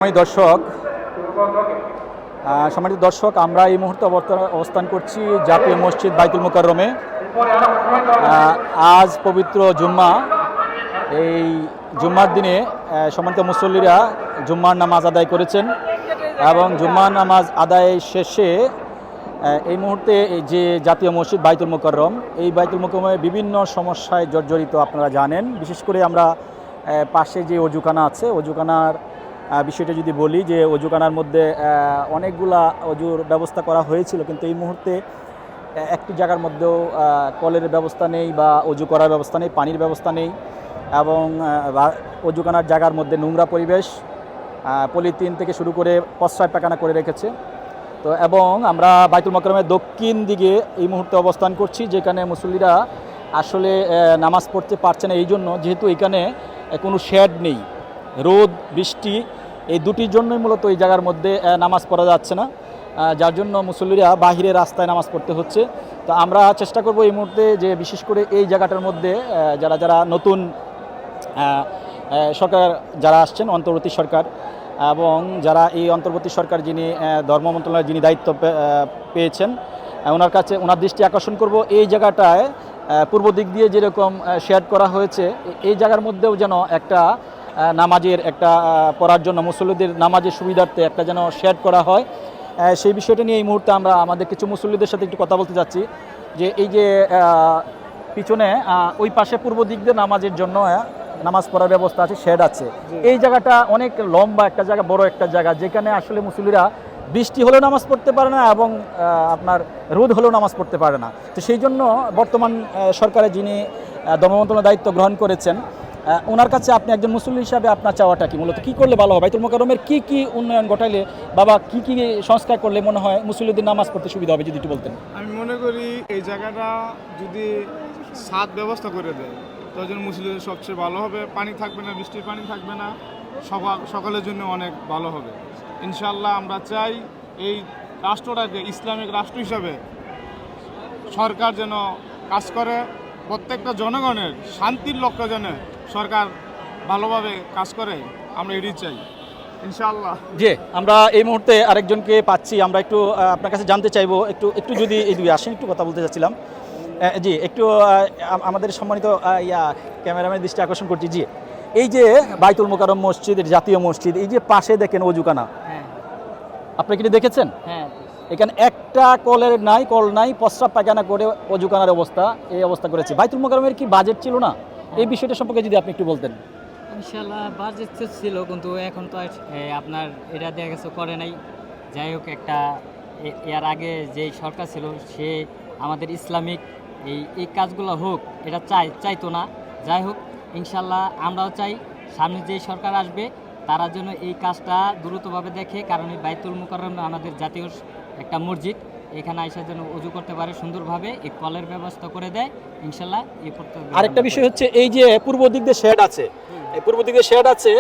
সম্মানিত দর্শক, আমরা এই মুহূর্তে অবস্থান করছি জাতীয় মসজিদ বাইতুল মুকাররমে। আজ পবিত্র জুম্মা। এই জুম্মার দিনে সম্মানিত মুসল্লিরা জুম্মার নামাজ আদায় করেছেন এবং জুম্মার নামাজ আদায় শেষে এই মুহূর্তে যে জাতীয় মসজিদ বাইতুল মুকাররম, এই বাইতুল মুকাররমে বিভিন্ন সমস্যায় জর্জরিত আপনারা জানেন। বিশেষ করে আমরা পাশে যে অজুখানা আছে, অজুখানার বিষয়টা যদি বলি, যে অজুখানার মধ্যে অনেকগুলা অজুর ব্যবস্থা করা হয়েছিল, কিন্তু এই মুহূর্তে একটি জায়গার মধ্যেও কলের ব্যবস্থা নেই বা অজু করার ব্যবস্থা নেই, পানির ব্যবস্থা নেই এবং অজুখানার জায়গার মধ্যে নোংরা পরিবেশ, পলিথিন থেকে শুরু করে প্রস্রাব পায়খানা করে রেখেছে। তো এবং আমরা বাইতুল মুকাররমের দক্ষিণ দিকে এই মুহূর্তে অবস্থান করছি, যেখানে মুসল্লিরা আসলে নামাজ পড়তে পারছে না, এই জন্য যেহেতু এখানে কোনো শেড নেই। রোদ বৃষ্টি এই দুটির জন্যই মূলত এই জায়গার মধ্যে নামাজ পড়া যাচ্ছে না, যার জন্য মুসল্লিরা বাহিরে রাস্তায় নামাজ পড়তে হচ্ছে। তো আমরা চেষ্টা করব এই মুহূর্তে যে বিশেষ করে এই জায়গাটার মধ্যে যারা নতুন সরকার যারা আসছেন, অন্তর্বর্তী সরকার, এবং যারা এই অন্তর্বর্তী সরকার যিনি ধর্ম মন্ত্রণালয়ের যিনি দায়িত্ব পেয়েছেন, ওনার কাছে ওনার দৃষ্টি আকর্ষণ করব। এই জায়গাটায় পূর্ব দিক দিয়ে যেরকম শেড করা হয়েছে, এই জায়গার মধ্যেও যেন একটা নামাজের একটা পড়ার জন্য মুসল্লিদের নামাজের সুবিধার্থে একটা যেন শেড করা হয়। সেই বিষয়টা নিয়ে এই মুহূর্তে আমরা আমাদের কিছু মুসল্লিদের সাথে একটু কথা বলতে যাচ্ছি। যে এই যে পিছনে ওই পাশে পূর্ব দিক দিয়ে নামাজের জন্য নামাজ পড়ার ব্যবস্থা আছে, শেড আছে। এই জায়গাটা অনেক লম্বা একটা জায়গা, বড় একটা জায়গা, যেখানে আসলে মুসল্লিরা বৃষ্টি হলেও নামাজ পড়তে পারে না এবং আপনার রোদ হলেও নামাজ পড়তে পারে না। তো সেই জন্য বর্তমান সরকারের যিনি ধর্ম মন্ত্রণালয়ের দায়িত্ব গ্রহণ করেছেন, ওনার কাছে আপনি একজন মুসল্লি হিসাবে আপনার চাওয়াটা কি, মূলত কী করলে ভালো হবে? বাইতুল মুকাররমের কী কী উন্নয়ন ঘটাইলে, বাবা কী কী সংস্কার করলে মনে হয় মুসল্লিদের নামাজ পড়তে সুবিধা হবে, যদি একটু বলতেন। আমি মনে করি এই জায়গাটা যদি ছাদ ব্যবস্থা করে দেয়, তার জন্য মুসল্লিদের সবচেয়ে ভালো হবে। পানি থাকবে না, বৃষ্টির পানি থাকবে না, সকালের জন্য অনেক ভালো হবে ইনশাল্লাহ। আমরা চাই এই রাষ্ট্রটাকে ইসলামিক রাষ্ট্র হিসাবে সরকার যেন কাজ করে, প্রত্যেকটা জনগণের শান্তির লক্ষ্য যেন সরকার ভালোভাবে কাজ করে, আমরা এটাই চাই ইনশাআল্লাহ। জি, আমরা এই মুহূর্তে আরেকজনকে পাচ্ছি, আমরা একটু আপনার কাছে জানতে চাইবো, একটু যদি এই দুই আসেন, একটু কথা বলতে চাচ্ছিলাম। জি, একটু আমাদের সম্মানিত ক্যামেরাম্যানের দৃষ্টি আকর্ষণ করছি। জি, এই যে বাইতুল মুকাররম মসজিদের জাতীয় মসজিদ, এই যে পাশে দেখেন অজুখানা, আপনি কি দেখেছেন? হ্যাঁ, এখানে একটা কলের নাই, কল নাই, প্রস্রাব পায়খানা করে অজুখানার অবস্থা এই অবস্থা করেছে। বাইতুল মুকাররমের কি বাজেট ছিল না? এই বিষয়টা সম্পর্কে যদি আপনি একটু বলতেন। ইনশাল্লাহ বাজেট ছিল, কিন্তু এখন তো আপনার এটা দেখা গেছে করে নাই। যাই হোক, একটা এর আগে যে সরকার ছিল সে আমাদের ইসলামিক এই কাজগুলো হোক এটা চাইতো না। যাই হোক, ইনশাল্লাহ আমরাও চাই সামনে যেই সরকার আসবে তারা যেন এই কাজটা দ্রুতভাবে দেখে, কারণ এই বাইতুল মুকাররম আমাদের জাতীয় একটা মসজিদ, এখানে আইসা যেন উজু করতে পারে সুন্দরভাবে, এই কলের ব্যবস্থা করে দেয় ইনশাল্লাহ। আরেকটা বিষয় হচ্ছে, এই যে পূর্ব দিক দিয়ে শেড আছে, এই পূর্ব দিকে শেড আছে,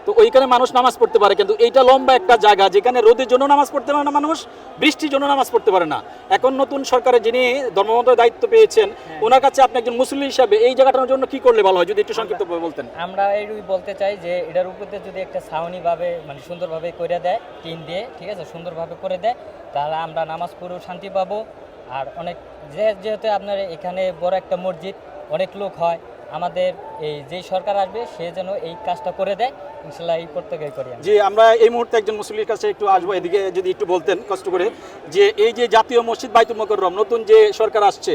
তো ওইখানে মানুষ নামাজ পড়তে পারে, কিন্তু এইটা লম্বা একটা জায়গা, যেখানে রোদের জন্য নামাজ পড়তে পারে না মানুষ, বৃষ্টির জন্য নামাজ পড়তে পারে না। এখন নতুন সরকারের যিনি ধর্ম মন্ত্রণালয়ের দায়িত্ব পেয়েছেন, ওনার কাছে আপনি একজন মুসলিম হিসাবে এই জায়গাটার জন্য কি করলে ভালো হয়, যদি একটু সংক্ষিপ্তভাবে বলতেন। আমরা এইটুকুই বলতে চাই যে এটার উপরে যদি একটা ছাউনিভাবে মানে সুন্দরভাবে করে দেয়, টিন দিয়ে, ঠিক আছে, সুন্দরভাবে করে দেয়, তাহলে আমরা নামাজ পড়েও শান্তি পাবো। আর অনেক যেহেতু আপনার এখানে বড় একটা মসজিদ, অনেক লোক হয়, আমাদের এই যেই সরকার আসবে সে যেন এই কাজটা করে দেয় ইনশাল্লাহ, এই প্রত্যেকেই করি। জি, আমরা এই মুহূর্তে একজন মুসল্লির কাছে একটু আসবো, এদিকে যদি একটু বলতেন কষ্ট করে, যে এই যে জাতীয় মসজিদ বাইতুল মুকাররম, নতুন যে সরকার আসছে,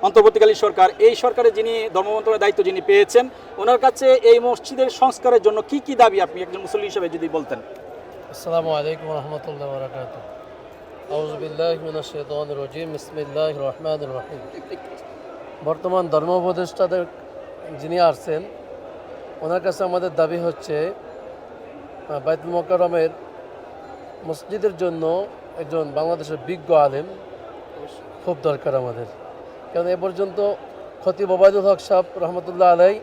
অন্তর্বর্তীকালীন সরকার, এই সরকারের যিনি ধর্ম মন্ত্রণালয়ের দায়িত্ব যিনি পেয়েছেন, ওনার কাছে এই মসজিদের সংস্কারের জন্য কি কি দাবি আপনি একজন মুসল্লি হিসেবে যদি বলতেন। আসসালামু আলাইকুম ওয়া রাহমাতুল্লাহি ওয়া বারাকাতুহু। আউযু বিল্লাহি মিনাশ শাইতানির রাজীম। বিসমিল্লাহির রহমানির রহিম। বর্তমান ধর্ম উপদেষ্টাদের যিনি আসছেন, ওনার কাছে আমাদের দাবি হচ্ছে বাইতুল মুকাররমের মসজিদের জন্য একজন বাংলাদেশের বিজ্ঞ আলেম খুব দরকার আমাদের। কারণ এ পর্যন্ত খতিব ওবায়দুল হক সাহেব রহমতুল্লাহ আলাই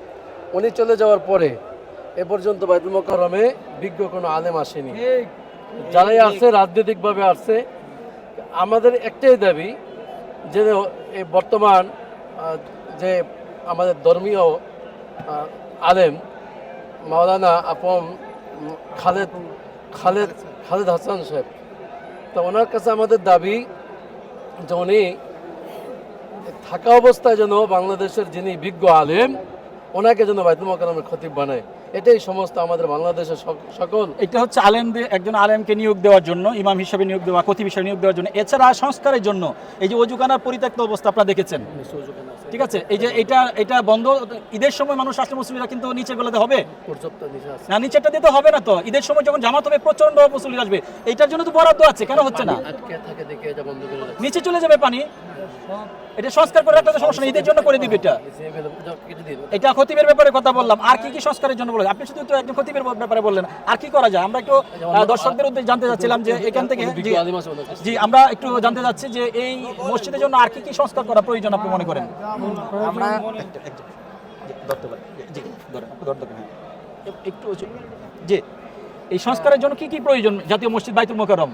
উনি চলে যাওয়ার পরে এ পর্যন্ত বাইতুল মুকাররমে বিজ্ঞ কোনো আলেম আসেনি। যারাই আসছে রাজনৈতিকভাবে আসছে। আমাদের একটাই দাবি যে এই বর্তমান যে আমাদের ধর্মীয় আলেম মাওলানা আপন খালেদ খালেদ খালেদ হাসান সাহেব। তো ওনার কাছে আমাদের দাবি যে উনি থাকা অবস্থায় যেন বাংলাদেশের যিনি বিজ্ঞ আলেম ওনাকে যেন বাইতুল মোকাররমের খতিব বানায়। এটাই সমস্ত আমাদের বাংলাদেশের সকল। এটা হচ্ছে আলেমদের, একজন আলেমকে নিয়োগ দেওয়ার জন্য, ইমাম হিসাবে নিয়োগ দেওয়া, খতিব হিসাবে নিয়োগ দেওয়ার জন্য। এছাড়া সংস্কারের জন্য এই যে অজুখানার পরিত্যক্ত অবস্থা আপনারা দেখেছেন, ঠিক আছে, এই যে এটা বন্ধ। ঈদের সময় মানুষ আসলে মুসলিমরা কিন্তু নিচে গলাতে হবে না, নিচেরটা দিতে হবে না। তো ঈদের সময় যখন জামাত হবে প্রচন্ড মুসলিম আসবে, এইটার জন্য তো বরাদ্দ আছে, কেন হচ্ছে না? নিচে চলে যাবে পানি, এটা সংস্কার করে রাখলে তো সমস্যা নেই, ঈদের জন্য করে দিবে। এটা খতিবের ব্যাপারে কথা বললাম, আর কি কি সংস্কারের জন্য বললেন আপনি? শুধু তো একজন খতিবের ব্যাপারে বললেন, আর কি করা যায়? আমরা একটু দর্শকদের উদ্দেশ্যে জানতে চাচ্ছিলাম যে এখান থেকে জি আমরা একটু জানতে চাচ্ছি যে এই মসজিদের জন্য আর কি কি সংস্কার করা প্রয়োজন আপনি মনে করেন? আমরা একটু জি, এই সংস্কারের জন্য কি কি প্রয়োজন জাতীয় মসজিদ বাইতুল মোকাররম?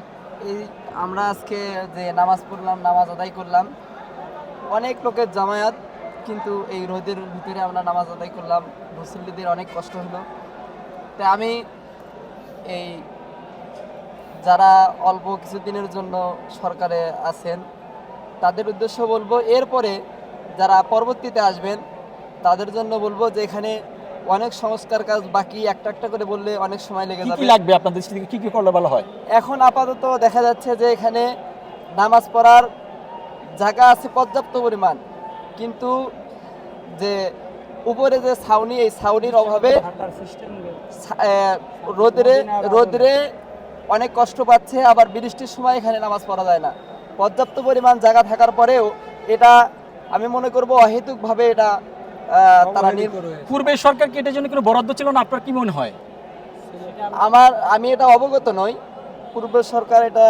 এই আমরা আজকে যে নামাজ পড়লাম, নামাজ আদায় করলাম, অনেক লোকের জামায়াত, কিন্তু এই রোদের ভিতরে আমরা নামাজ আদায় করলাম, মুসল্লিদের অনেক কষ্ট হলো। তাই আমি এই যারা অল্প কিছুদিনের জন্য সরকারে আছেন তাদের উদ্দেশ্য বলবো, এরপরে যারা পরবর্তীতে আসবেন তাদের জন্য বলবো যে এখানে অনেক সংস্কার কাজ বাকি, একটা একটা করে বললে অনেক সময় লেগে কি যাবে। কি লাগবে আপনাদের দৃষ্টি থেকে, কি কি করলে ভালো হয়? এখন আপাতত দেখা যাচ্ছে যে এখানে নামাজ পড়ার জায়গা আছে পর্যাপ্ত পরিমাণ, কিন্তু যে উপরে যে ছাউনি, এই ছাউনির অভাবে রোদরে অনেক কষ্ট পাচ্ছে। আবার বৃষ্টির সময় এখানে নামাজ পড়া যায় না। পর্যাপ্ত পরিমাণ জায়গা থাকার পরেও এটা আমি মনে করব অহেতুকভাবে এটা তারা পূর্বের সরকার কি এটার জন্য কোনো বরাদ্দ ছিল না? আপনার কি মনে হয়? আমি এটা অবগত নই পূর্ব সরকার এটা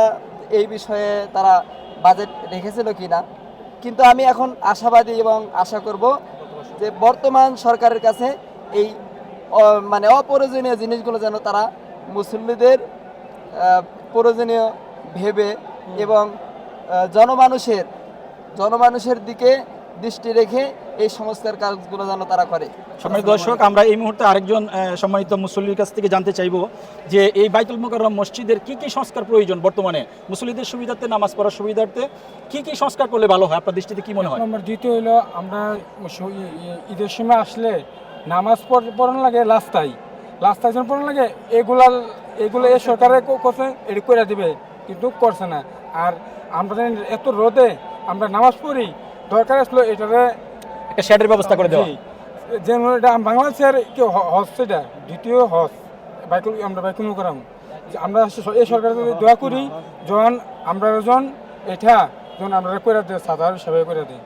এই বিষয়ে তারা বাজেট রেখেছিল কিনা, কিন্তু আমি এখন আশাবাদী এবং আশা করব যে বর্তমান সরকারের কাছে এই মানে অপ্রয়োজনীয় জিনিসগুলো যেন তারা মুসল্লিদের প্রয়োজনীয় ভেবে এবং জনমানুষের দিকে দৃষ্টি রেখে এই সংস্কার কাজগুলো যেন তারা করে। সম্মানিত দর্শক, আমরা এই মুহূর্তে আরেকজন সম্মানিত মুসল্লির কাছ থেকে জানতে চাইবো যে এই বাইতুল মোকাররম মসজিদের কি কি সংস্কার প্রয়োজন বর্তমানে মুসল্লিদের সুবিধার্থে, নামাজ পড়ার সুবিধার্থে কি কি সংস্কার করলে ভালো হয় আপনার দৃষ্টিতে কি মনে হয়? নম্বর দ্বিতীয় হলো, আমরা ঈদের সময় আসলে নামাজ পড়ানো লাগে রাস্তায় যখন পড়ানো লাগে, এগুলো এই সরকারে করছে, এটি করে দিবে, কিন্তু করছে না। আর আমরা এত রোদে আমরা নামাজ পড়ি, দরকার আসলো এটারে একটা শেডের ব্যবস্থা করে দেওয়া। যেমন এটা বাংলাদেশের কেউ হজ, সেটা দ্বিতীয় হজ আমরা বাইতুল মোকাররম। আমরা এই সরকারের দোয়া করি যখন আমরা এটা যখন আমরা করে দিই, সাধারণ সবাই করে দিই।